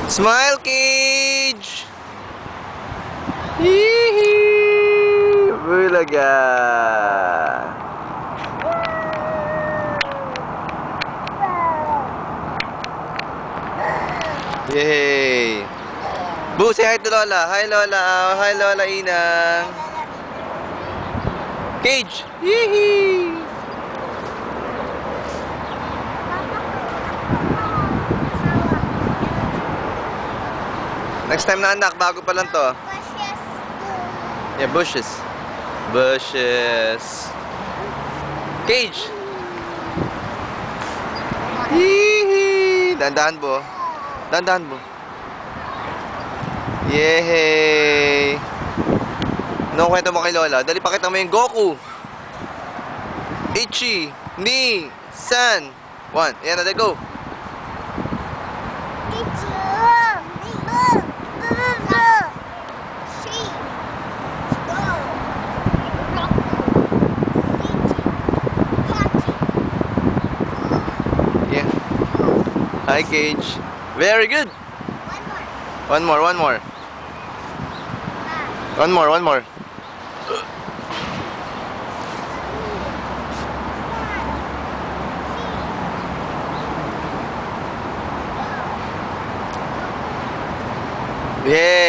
Smile, Cage! Hihi! Bulaga! Yay! Boo, say hi to Lola. Hi, Lola. Hi, Lola Inang. Cage! Hihi! Next time na anak, bago pa lang to. Yeah, bushes. Bushes. Cage! Hihi! Dandahan po. Dandahan po. Yehey! Ano kwento mo kay Lola? Dali pakita mo yung Goku! Ichi! Ni! San! 1. Ayan na, let's go! Yeah. Hi, Cage. Very good! One more. One more. Yeah.